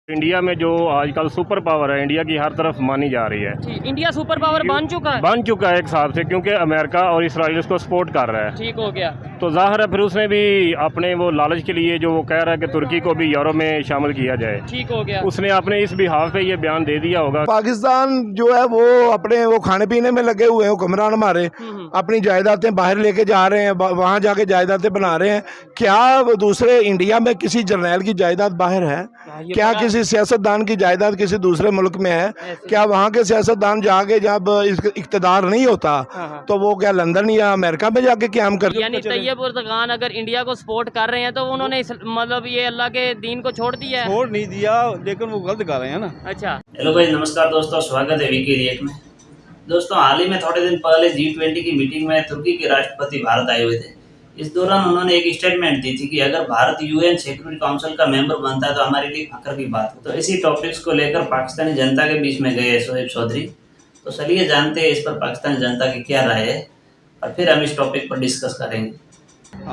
India में जो आजकल सुपर पावर है, इंडिया की हर तरफ मानी जा रही है। इंडिया सुपर पावर बन चुका है एक हिसाब से, क्योंकि अमेरिका और इसराइल उसको सपोर्ट कर रहा है। ठीक हो गया। तो जाहिर है फिर उसने भी अपने वो लालच के लिए जो वो कह रहा है कि तुर्की को भी यूरो में शामिल किया जाए, ठीक हो गया, उसने अपने इस बिहाफ पे ये बयान दे दिया होगा। पाकिस्तान जो है वो अपने वो खाने पीने में लगे हुए हैं, हुक्मरान हमारे अपनी जायदादें बाहर लेके जा रहे हैं, वहाँ जाके जायदादें बना रहे हैं। क्या दूसरे इंडिया में किसी जर्नैल की जायदाद बाहर है? क्या किसी सियासतदान की जायदाद किसी दूसरे मुल्क में है? क्या वहाँ के सियासतदान जाके जब इक़्तिदार नहीं होता तो वो क्या लंदन या अमेरिका में जाके क़याम करते? यानी तैयब उर्दगान अगर इंडिया को सपोर्ट कर रहे हैं तो उन्होंने मतलब ये अल्लाह के दीन को छोड़ दिया है? छोड़ नहीं दिया, लेकिन वो गलत कर रहे हैं ना। अच्छा, हेलो भाई, नमस्कार दोस्तों, स्वागत है वीके रिएक्ट में। दोस्तों, हाल ही में थोड़े दिन पहले G20 की मीटिंग में तुर्की के राष्ट्रपति भारत आए हुए थे। इस दौरान उन्होंने एक स्टेटमेंट दी थी कि अगर भारत UN सिक्योरिटी काउंसिल का मेंबर बनता है तो हमारे लिए फख्र की बात हो। तो इसी टॉपिक्स को लेकर पाकिस्तानी जनता के बीच में गए शोएब चौधरी। तो चलिए जानते हैं इस पर पाकिस्तानी जनता की क्या राय है और फिर हम इस टॉपिक पर डिस्कस करेंगे।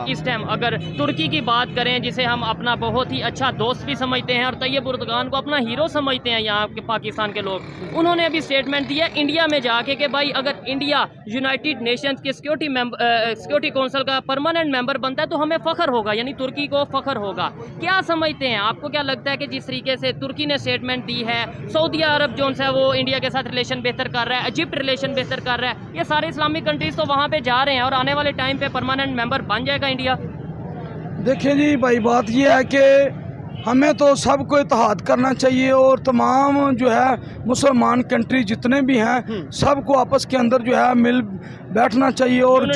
इस टाइम अगर तुर्की की बात करें, जिसे हम अपना बहुत ही अच्छा दोस्त भी समझते हैं और तैयब उर्दगान को अपना हीरो समझते हैं यहाँ के पाकिस्तान के लोग, उन्होंने अभी स्टेटमेंट दिया इंडिया में जाके कि भाई अगर इंडिया यूनाइटेड नेशंस के सिक्योरिटी काउंसिल का परमानेंट मेंबर बनता है तो हमें फ़ख्र होगा, यानी तुर्की को फ़ख्र होगा। क्या समझते हैं, आपको क्या लगता है कि जिस तरीके से तुर्की ने स्टेटमेंट दी है, सऊदी अरब जो है वो इंडिया के साथ रिलेशन बेहतर कर रहा है, इजिप्ट रिलेशन बेहतर कर रहा है, ये सारे इस्लामिक कंट्रीज़ तो वहाँ पर जा रहे हैं और आने वाले टाइम पर परमानेंट मेंबर बन जाएगा इंडिया? देखिए जी भाई, बात ये है कि हमें तो सबको इत्तेहाद करना चाहिए और तमाम जो है मुसलमान कंट्री जितने भी हैं सबको आपस के अंदर जो है मिल बैठना चाहिए और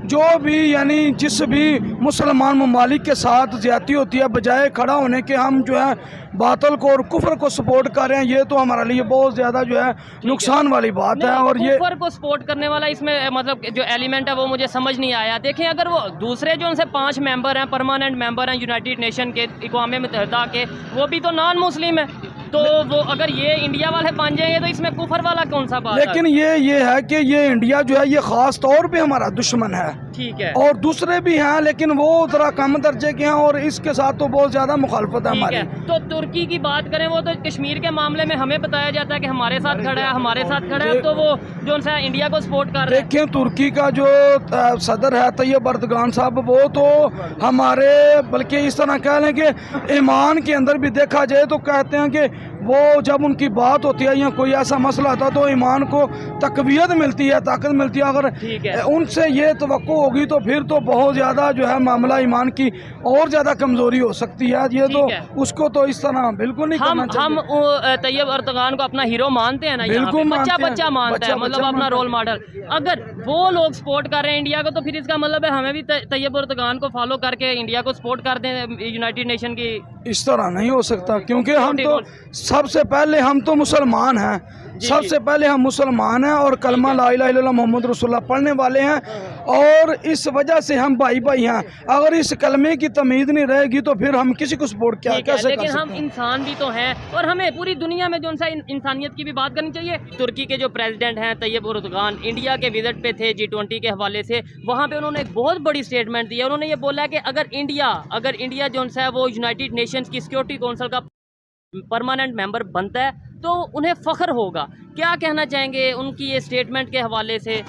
जो भी यानी जिस भी मुसलमान ममालिक के साथ ज़्यादती होती है, बजाय खड़ा होने के हम जो है बातल को और कुफर को सपोर्ट कर रहे हैं, ये तो हमारे लिए बहुत ज़्यादा जो है नुकसान वाली बात है। और ये कुफर को सपोर्ट करने वाला इसमें मतलब जो एलिमेंट है वो मुझे समझ नहीं आया। देखें, अगर वो दूसरे जो उनसे 5 मेंबर हैं, परमानेंट मेंबर हैं यूनाइटेड नेशन के, अक़वाम मुत्तहिदा के, वो भी तो नॉन मुस्लिम है, तो वो अगर ये इंडिया वाले बन जाएंगे तो इसमें कुफर वाला कौन सा बात? लेकिन ये है कि ये इंडिया जो है ये ख़ास तौर पे हमारा दुश्मन है, ठीक है, और दूसरे भी हैं लेकिन वो थोड़ा कम दर्जे के हैं और इसके साथ तो बहुत ज़्यादा मुखालफत है हमारी। तो तुर्की की बात करें, वो तो कश्मीर के मामले में हमें बताया जाता है कि हमारे साथ खड़ा है, हमारे साथ खड़ा है, तो वो जो सा इंडिया को सपोर्ट कर रहे हैं। देखें, तुर्की का जो सदर है तैयब उर्दगान साहब, वो तो हमारे बल्कि इस तरह कह लें कि ईमान के अंदर भी देखा जाए तो कहते हैं कि वो जब उनकी बात होती है या कोई ऐसा मसला आता है तो ईमान को तकवीयत मिलती है, ताकत मिलती है। अगर उनसे ये तवक्को होगी तो फिर तो बहुत ज़्यादा जो है मामला ईमान की और ज़्यादा कमज़ोरी हो सकती है। ये तो उसको तो इस तरह बिल्कुल नहीं करना चाहिए। हम तैयब उर्दगान को अपना हीरो मानते हैं ना, बिल्कुल बच्चा मानता है, मतलब अपना रोल मॉडल। अगर वो लोग सपोर्ट कर रहे हैं इंडिया को तो फिर इसका मतलब है हमें भी तैयब उर्दगान को फॉलो करके इंडिया को सपोर्ट कर दें यूनाइटेड नेशन की। इस तरह नहीं हो सकता, क्योंकि हम तो सबसे पहले हम तो मुसलमान हैं, सबसे पहले हम मुसलमान हैं और कलमा ला इलाहा इल्लल्लाह मोहम्मद रसूलुल्लाह पढ़ने वाले हैं, और इस वजह से हम भाई भाई हैं। अगर इस कलमे की तमीज़ नहीं रहेगी तो फिर हम किसी को सपोर्ट कैसे कर सकते हैं? लेकिन हम इंसान भी तो हैं और हमें पूरी दुनिया में जो सा इंसानियत की भी बात करनी चाहिए। तुर्की के जो प्रेसिडेंट हैं तैयब उर्दगान इंडिया के विजिट पे थे G20 के हवाले से, वहाँ पे उन्होंने एक बहुत बड़ी स्टेटमेंट दी है। उन्होंने ये बोला कि अगर इंडिया जो है वो यूनाइटेड नेशंस की सिक्योरिटी काउंसिल का परमानेंट मेंबर बनता है तो उन्हें फ़ख्र होगा। क्या कहना चाहेंगे उनकी ये स्टेटमेंट के हवाले से?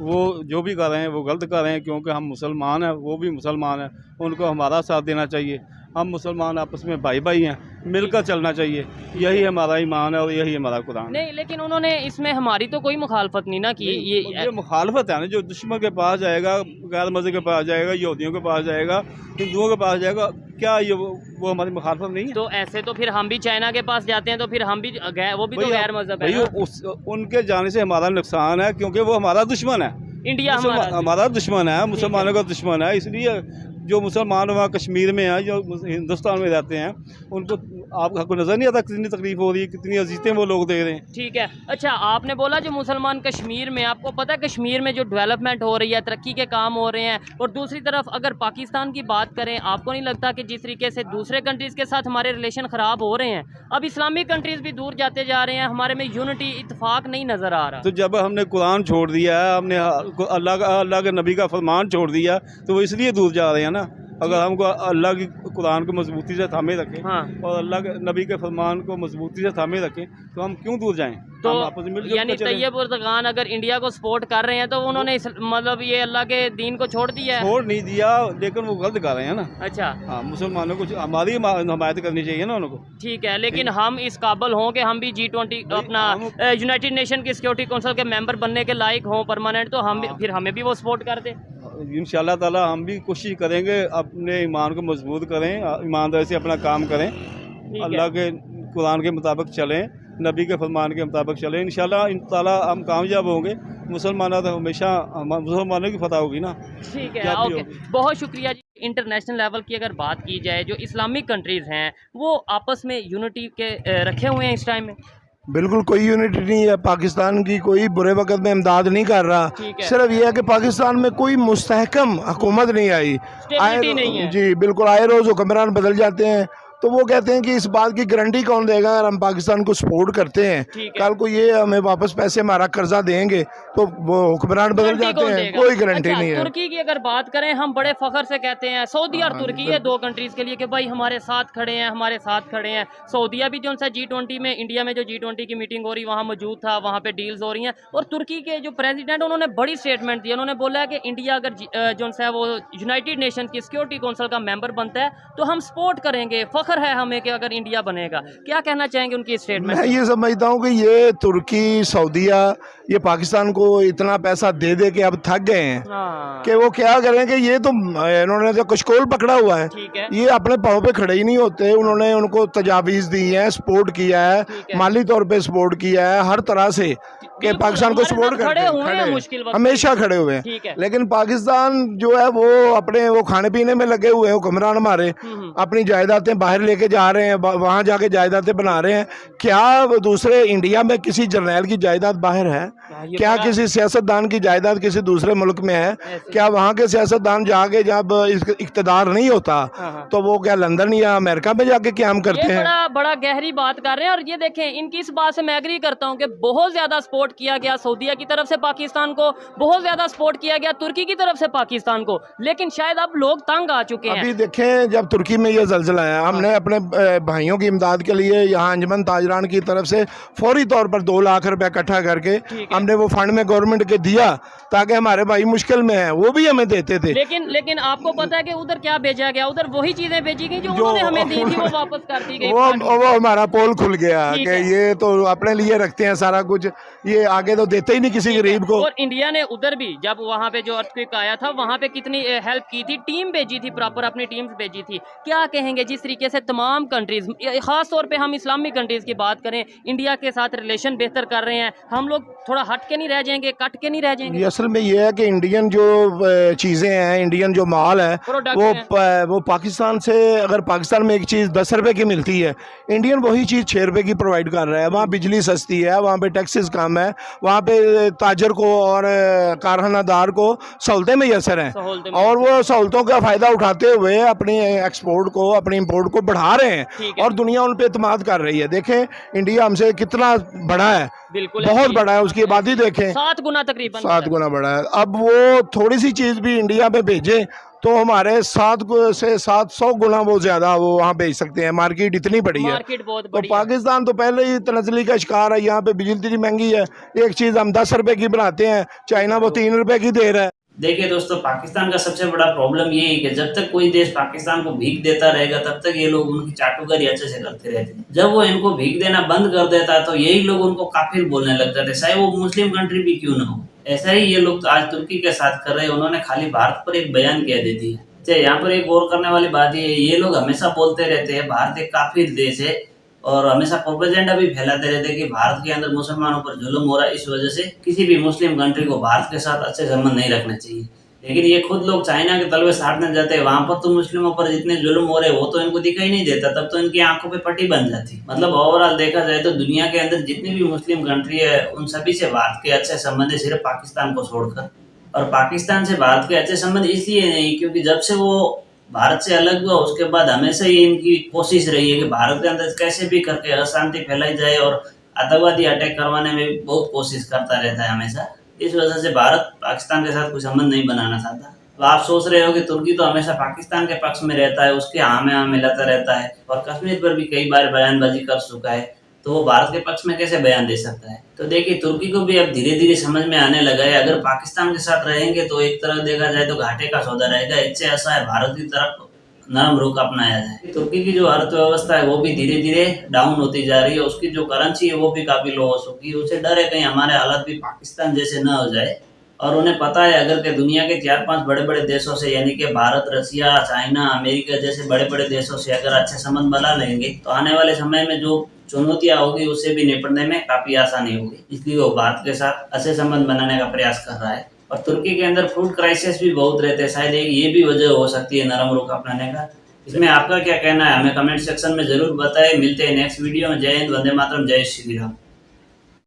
वो जो भी कर रहे हैं वो गलत कर रहे हैं, क्योंकि हम मुसलमान हैं, वो भी मुसलमान हैं, उनको हमारा साथ देना चाहिए। हम मुसलमान आपस में भाई भाई हैं, मिलकर चलना चाहिए, यही हमारा ईमान है और यही हमारा कुरान। नहीं, लेकिन उन्होंने इसमें हमारी तो कोई मुखालफत नहीं ना की। ये मुखालफत है ना, जो दुश्मन के पास जाएगा, गैर मज़हब के पास जाएगा, यहूदियों के पास जाएगा, हिंदुओं के पास जाएगा, क्या ये वो हमारी मुखालफत नहीं है? तो ऐसे तो फिर हम भी चाइना के पास जाते हैं तो फिर हम भी वो भी तो गैर मज़हब है। उनके जाने से हमारा नुकसान है, क्योंकि वो हमारा दुश्मन है। इंडिया हमारा दुश्मन है, मुसलमानों का दुश्मन है। इसलिए जो मुसलमान वहाँ कश्मीर में हैं, जो हिंदुस्तान में रहते हैं, उनको आपको नज़र नहीं आता कितनी तकलीफ हो रही है, कितनी अजीतें वो लोग दे रहे हैं। ठीक है, अच्छा, आपने बोला जो मुसलमान कश्मीर में, आपको पता है कश्मीर में जो डेवलपमेंट हो रही है, तरक्की के काम हो रहे हैं, और दूसरी तरफ अगर पाकिस्तान की बात करें, आपको नहीं लगता कि जिस तरीके से दूसरे कंट्रीज़ के साथ हमारे रिलेशन ख़राब हो रहे हैं, अब इस्लामिक कंट्रीज़ भी दूर जाते जा रहे हैं, हमारे में यूनिटी इत्तेफाक नहीं नज़र आ रहा? तो जब हमने कुरान छोड़ दिया है, हमने अल्लाह के नबी का फरमान छोड़ दिया, तो वो इसलिए दूर जा रहे हैं ना। अगर हमको अल्लाह की कुरान को मजबूती से थामे रखें हाँ। और अल्लाह के नबी के फरमान को मजबूती से थामे रखें तो हम क्यों दूर जाएं? तो हम आपस में मिलजुल यानी कर चलें। तैयब उर्दगान अगर इंडिया को सपोर्ट कर रहे हैं तो उन्होंने मतलब ये अल्लाह के दीन को छोड़ दिया है। छोड़ नहीं दिया, लेकिन वो गलत कर रहे हैं ना। अच्छा हाँ, मुसलमानों को हमारी हमायत करनी चाहिए ना उनको। ठीक है, लेकिन हम इस काबिल हों कि हम भी G20 अपना यूनाइटेड नेशन की सिक्योरिटी काउंसिल के मेंबर बनने के लायक हों परमानेंट, तो हम फिर हमें भी वो सपोर्ट कर दें। इंशाल्लाह ताला हम भी कोशिश करेंगे, अपने ईमान को मजबूत करें, ईमानदारी से अपना काम करें, अल्लाह के कुरान के मुताबिक चलें, नबी के फरमान के मुताबिक चलें। इंशाल्लाह ताला हम कामयाब होंगे। मुसलमानों तो हमेशा मुसलमानों की फतह होगी ना। ठीक है, क्या भी ओके, होगी। बहुत शुक्रिया जी। इंटरनेशनल लेवल की अगर बात की जाए, जो इस्लामिक कंट्रीज़ हैं वो आपस में यूनिटी के रखे हुए हैं इस टाइम में। बिल्कुल कोई यूनिटी नहीं है। पाकिस्तान की कोई बुरे वक्त में इमदाद नहीं कर रहा। ठीक है। सिर्फ ये है कि पाकिस्तान में कोई मुस्तहकम हुकूमत नहीं आई। Stability नहीं है। जी बिल्कुल, आए रोज़ हुक्मरान बदल जाते हैं। तो वो कहते हैं कि इस बात की गारंटी कौन देगा अगर हम पाकिस्तान को सपोर्ट करते हैं, ठीक है। कल को ये हमें वापस पैसे हमारा कर्जा देंगे तो वो हुक्मरान बदल गारंटी जाते कौन हैं, देगा? कोई गारंटी अच्छा, नहीं है। तुर्की की अगर बात करें, हम बड़े फखर से कहते हैं सऊदी और तुर्की, ये दो कंट्रीज के लिए कि भाई हमारे साथ खड़े हैं, हमारे साथ खड़े हैं। सऊदिया भी जो सा G20 में, इंडिया में जो G20 की मीटिंग हो रही वहाँ मौजूद था, वहाँ पे डील्स हो रही हैं। और तुर्की के जो प्रेसिडेंट, उन्होंने बड़ी स्टेटमेंट दी, उन्होंने बोला है कि इंडिया अगर जो सा वो यूनाइटेड नेशन की सिक्योरिटी काउंसिल का मेंबर बनता है तो हम सपोर्ट करेंगे, फखर है हमें कि अगर इंडिया बनेगा। क्या कहना चाहेंगे उनकी स्टेटमेंट? मैं ये समझता हूँ कि ये तुर्की, सऊदिया, ये पाकिस्तान को इतना पैसा दे दे के अब थक गए हैं हाँ, कि वो क्या करें कि ये तो इन्होंने तो कशकोल पकड़ा हुआ है। ठीक है। ये अपने पाँव पे खड़े ही नहीं होते। उन्होंने उनको तजावीज़ दी है, सपोर्ट किया है, ठीक है। माली तौर पे सपोर्ट किया है, हर तरह से कि बिल्कुल, पाकिस्तान को हमारे सपोर्ट साथ खड़े करते हुए हैं हैं, मुश्किल वक्त में। हमेशा खड़े हुए हैं। ठीक है। लेकिन पाकिस्तान जो है वो अपने वो खाने पीने में लगे हुए हैं। हुक्मरान हमारे अपनी जायदादें बाहर लेके जा रहे हैं, वहाँ जाके जायदादें बना रहे हैं। क्या वो दूसरे इंडिया में किसी जर्नैल की जायदाद बाहर है? ये क्या बड़ा- किसी सियासतदान की जायदाद किसी दूसरे मुल्क में है? ऐसे। क्या वहाँ के सियासतदान जाके जब इक़्तिदार नहीं होता हाँ। तो वो क्या लंदन या अमेरिका में जाके क्याम करते ये हैं? बड़ा बड़ा गहरी बात कर रहे हैं। और ये देखें, इनकी इस बात से मैं एग्री करता हूँ कि बहुत ज़्यादा सपोर्ट किया गया सऊदीया की तरफ से पाकिस्तान को, बहुत ज़्यादा सपोर्ट किया गया तुर्की की तरफ से पाकिस्तान को, लेकिन शायद अब लोग तंग आ चुके हैं। अभी देखें, जब तुर्की में ये जलजिला आया, हमने अपने भाइयों की इमदाद के लिए यहाँ अंजमन ताजरान की तरफ से फौरी तौर पर 2 लाख रुपए इकट्ठा करके ठीक है। हमने वो फंड में गवर्नमेंट के दिया ताकि हमारे भाई मुश्किल में हैं, वो भी हमें देते थे। लेकिन आपको पता है कि उधर क्या भेजा गया? उधर वही चीजें भेजी गई जो उन्होंने हमें दी थी, वो वापस कर दी गई। वो हमारा पोल खुल गया ठीक कि है। ये तो अपने लिए रखते हैं सारा कुछ, ये आगे तो देते ही नहीं किसी गरीब को। और इंडिया ने उधर भी, जब वहाँ पे जो अर्थक्वेक आया था, वहाँ पे कितनी हेल्प की थी, टीम भेजी थी, प्रॉपर अपनी टीम्स भेजी थी। क्या कहेंगे जिस तरीके से तमाम कंट्रीज, खास तौर पे हम इस्लामिक कंट्रीज की बात करें, इंडिया के साथ रिलेशन बेहतर कर रहे हैं, हम लोग थोड़ा हट के नहीं रह जाएंगे, कट के नहीं रह जाएंगे? ये असल में ये है कि इंडियन जो चीज़ें हैं, इंडियन जो माल है, प्रोडक्ट वो पाकिस्तान से, अगर पाकिस्तान में एक चीज़ 10 रुपए की मिलती है, इंडियन वही चीज़ 6 रुपए की प्रोवाइड कर रहा है। वहाँ बिजली सस्ती है, वहाँ पे टैक्सेस कम है, वहाँ पे ताजर को और कारखानादार को सहूलतें मैसर हैं, सहूलतें और वो सहूलतों का फ़ायदा उठाते हुए अपनी एक्सपोर्ट को, अपनी इंपोर्ट को बढ़ा रहे हैं, ठीक है। और दुनिया उन पर एतमाद कर रही है। देखें इंडिया हमसे कितना बड़ा है, बिल्कुल बहुत बड़ा है, उसकी आबादी देखें 7 गुना तकरीबन। 7 गुना बड़ा है। अब वो थोड़ी सी चीज़ भी इंडिया में भेजे तो हमारे 700 गुना वो ज़्यादा वो वहाँ भेज सकते हैं। मार्केट इतनी बड़ी है। मार्केट बहुत तो बड़ी है। पाकिस्तान तो पहले ही तनजली का शिकार है। यहाँ पे बिजली इतनी महंगी है, एक चीज़ हम 10 रुपए की बनाते हैं, चाइना वो 3 रुपए की दे रहा है। देखिए दोस्तों, पाकिस्तान का सबसे बड़ा प्रॉब्लम ये है कि जब तक कोई देश पाकिस्तान को भीख देता रहेगा तब तक ये लोग उनकी चाटुकारी अच्छे से करते रहते हैं। जब वो इनको भीख देना बंद कर देता तो यही लोग उनको काफिर बोलने लग जाते, चाहे वो मुस्लिम कंट्री भी क्यों ना हो। ऐसा ही ये लोग आज तुर्की के साथ कर रहे हैं। उन्होंने खाली भारत पर एक बयान किया दे दिया। यहाँ पर एक गौर करने वाली बात ये है, ये लोग हमेशा बोलते रहते हैं भारत एक काफिर देश है, और हमेशा प्रोपेगेंडा भी फैलाते रहते हैं कि भारत के अंदर मुसलमानों पर जुल्म हो रहा है, इस वजह से किसी भी मुस्लिम कंट्री को भारत के साथ अच्छे संबंध नहीं रखने चाहिए। लेकिन ये खुद लोग चाइना के तलवे साधने जाते हैं, वहां पर तो मुस्लिमों पर जितने जुल्म हो रहे हैं वो तो इनको दिखाई नहीं देता, तब तो इनकी आंखों पे पट्टी बन जाती। मतलब ओवरऑल देखा जाए तो दुनिया के अंदर जितनी भी मुस्लिम कंट्री है उन सभी से भारत के अच्छे संबंध है, सिर्फ पाकिस्तान को छोड़कर। और पाकिस्तान से भारत के अच्छे संबंध इसलिए नहीं क्योंकि जब से वो भारत से अलग हुआ उसके बाद हमेशा ही इनकी कोशिश रही है कि भारत के अंदर कैसे भी करके अशांति फैलाई जाए, और आतंकवादी अटैक करवाने में भी बहुत कोशिश करता रहता है हमेशा। इस वजह से भारत पाकिस्तान के साथ कोई संबंध नहीं बनाना चाहता। तो आप सोच रहे हो कि तुर्की तो हमेशा पाकिस्तान के पक्ष में रहता है, उसके हाँ में हाँ मिलाता रहता है और कश्मीर पर भी कई बार बयानबाजी कर चुका है, तो वो भारत के पक्ष में कैसे बयान दे सकता है। तो देखिए तुर्की को भी अब धीरे धीरे समझ में आने लगा है, अगर पाकिस्तान के साथ रहेंगे तो एक तरफ देखा जाए तो घाटे का सौदा रहेगा, इससे ऐसा है भारत की तरफ नरम रुख अपनाया जाए। तुर्की की जो अर्थव्यवस्था है वो भी धीरे धीरे डाउन होती जा रही है, उसकी जो करेंसी है वो भी काफी लो हो चुकी है। उसे डर है कहीं हमारे हालत भी पाकिस्तान जैसे न हो जाए, और उन्हें पता है अगर के दुनिया के 4-5 बड़े बड़े देशों से यानी कि भारत, रसिया, चाइना, अमेरिका जैसे बड़े बड़े देशों से अगर अच्छे संबंध बना लेंगे तो आने वाले समय में जो चुनौतियां होगी उससे भी निपटने में काफी आसानी होगी। इसलिए वो भारत के साथ अच्छे संबंध बनाने का प्रयास कर रहा है। और तुर्की के अंदर फूड क्राइसिस भी बहुत रहते हैं, शायद ये भी वजह हो सकती है नरम रुख अपनाने का। इसमें आपका क्या कहना है हमें कमेंट सेक्शन में जरूर बताएं। मिलते हैं नेक्स्ट वीडियो में। जय हिंद, वंदे मातरम, जय श्री राम।